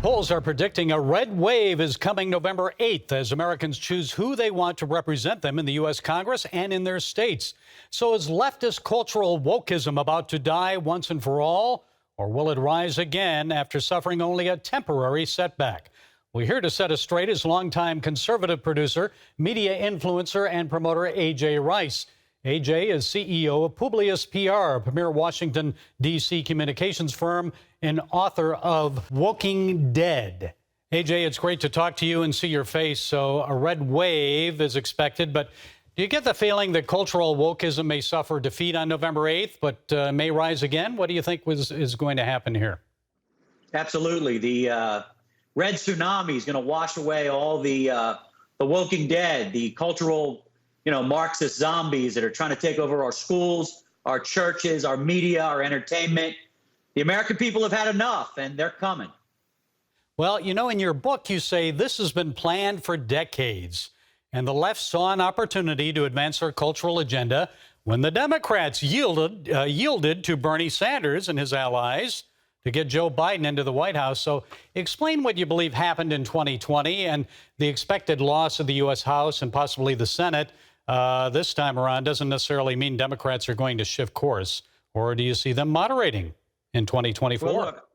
Polls are predicting a red wave is coming November 8th as Americans choose who they want to represent them in the U.S. Congress and in their states. So is leftist cultural wokeism about to die once and for all, or will it rise again after suffering only a temporary setback? We're here to set us straight is longtime conservative producer, media influencer, and promoter A.J. Rice. A.J. is CEO of Publius PR, a premier Washington, D.C. communications firm, and author of Woking Dead. A.J., it's great to talk to you and see your face. So a red wave is expected, but do you get the feeling that cultural wokeism may suffer defeat on November 8th, but may rise again? What do you think is going to happen here? Absolutely. The red tsunami is going to wash away all the Woking Dead, the cultural Marxist zombies that are trying to take over our schools, our churches, our media, our entertainment. The American people have had enough, and they're coming. Well, in your book, you say this has been planned for decades, and the left saw an opportunity to advance their cultural agenda when the Democrats yielded to Bernie Sanders and his allies to get Joe Biden into the White House. So explain what you believe happened in 2020 and the expected loss of the U.S. House and possibly the Senate this time around doesn't necessarily mean Democrats are going to shift course, or do you see them moderating in 2024? Well, look,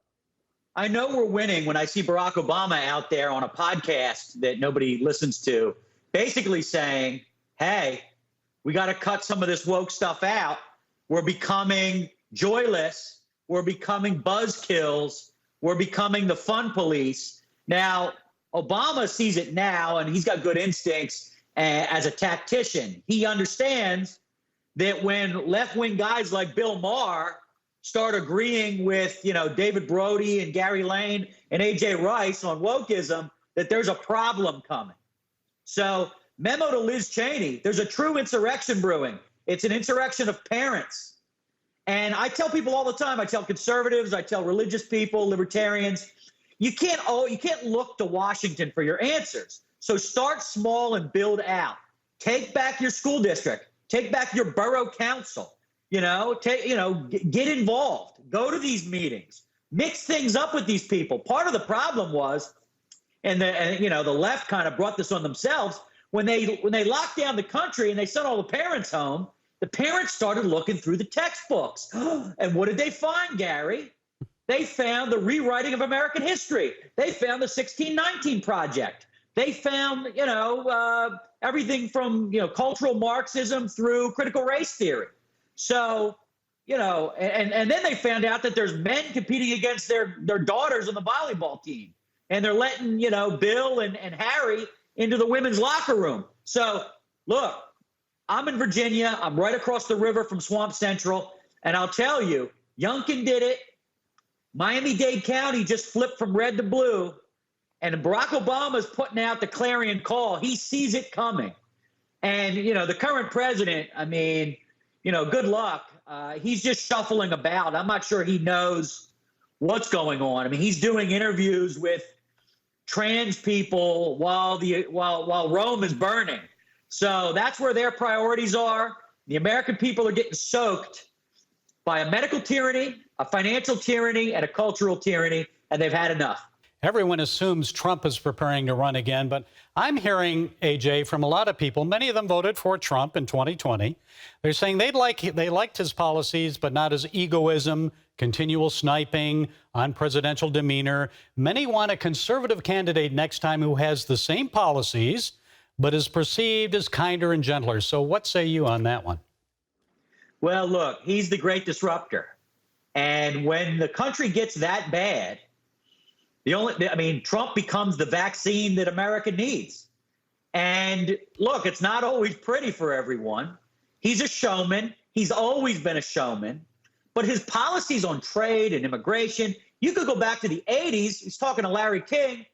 I know we're winning when I see Barack Obama out there on a podcast that nobody listens to, basically saying, hey, we got to cut some of this woke stuff out. We're becoming joyless. We're becoming buzzkills. We're becoming the fun police. Now, Obama sees it now, and he's got good instincts as a tactician. He understands that when left-wing guys like Bill Maher start agreeing with, David Brody and Gary Lane and A.J. Rice on wokeism, that there's a problem coming. So, memo to Liz Cheney, there's a true insurrection brewing. It's an insurrection of parents. And I tell people all the time, I tell conservatives, I tell religious people, libertarians, you can't look to Washington for your answers. So start small and build out. Take back your school district. Take back your borough council. Get involved. Go to these meetings. Mix things up with these people. Part of the problem was, and the left kind of brought this on themselves, when they locked down the country and they sent all the parents home, the parents started looking through the textbooks. And what did they find, Gary? They found the rewriting of American history. They found the 1619 Project. They found, everything from, cultural Marxism through critical race theory. So, and then they found out that there's men competing against their daughters on the volleyball team. And they're letting, Bill and Harry into the women's locker room. So, look, I'm in Virginia. I'm right across the river from Swamp Central. And I'll tell you, Youngkin did it. Miami-Dade County just flipped from red to blue. And Barack Obama's putting out the clarion call. He sees it coming. And, the current president, good luck. He's just shuffling about. I'm not sure he knows what's going on. He's doing interviews with trans people while Rome is burning. So that's where their priorities are. The American people are getting soaked by a medical tyranny, a financial tyranny, and a cultural tyranny, and they've had enough. Everyone assumes Trump is preparing to run again, but I'm hearing, AJ, from a lot of people, many of them voted for Trump in 2020. They're saying they liked his policies, but not his egoism, continual sniping, unpresidential demeanor. Many want a conservative candidate next time who has the same policies, but is perceived as kinder and gentler. So what say you on that one? Well, look, he's the great disruptor. And when the country gets that bad, Trump becomes the vaccine that America needs. And look, it's not always pretty for everyone. He's a showman. He's always been a showman. But his policies on trade and immigration, you could go back to the 80s. He's talking to Larry King.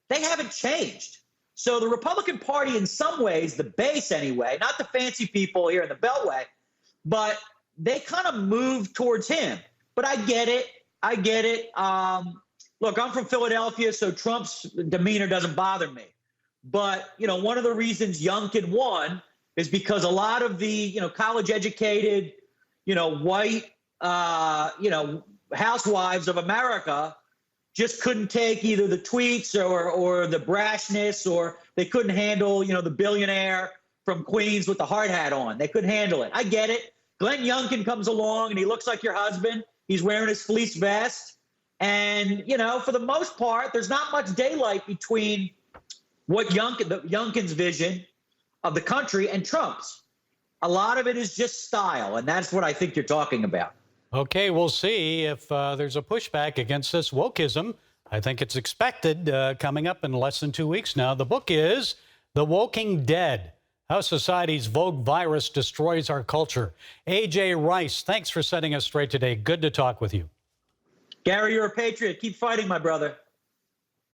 They haven't changed. So the Republican Party, in some ways, the base anyway, not the fancy people here in the Beltway, but they kind of moved towards him. But I get it. Look, I'm from Philadelphia, so Trump's demeanor doesn't bother me. But, one of the reasons Youngkin won is because a lot of the, college-educated, white, housewives of America just couldn't take either the tweets or the brashness, or they couldn't handle, the billionaire from Queens with the hard hat on. They couldn't handle it. I get it. Glenn Youngkin comes along and he looks like your husband. He's wearing his fleece vest. And, for the most part, there's not much daylight between what Youngkin's vision of the country and Trump's. A lot of it is just style, and that's what I think you're talking about. Okay, we'll see if there's a pushback against this wokeism. I think it's expected coming up in less than 2 weeks now. The book is The Woking Dead: How Society's Vogue Virus Destroys Our Culture. A.J. Rice, thanks for setting us straight today. Good to talk with you. Gary, you're a patriot. Keep fighting, my brother.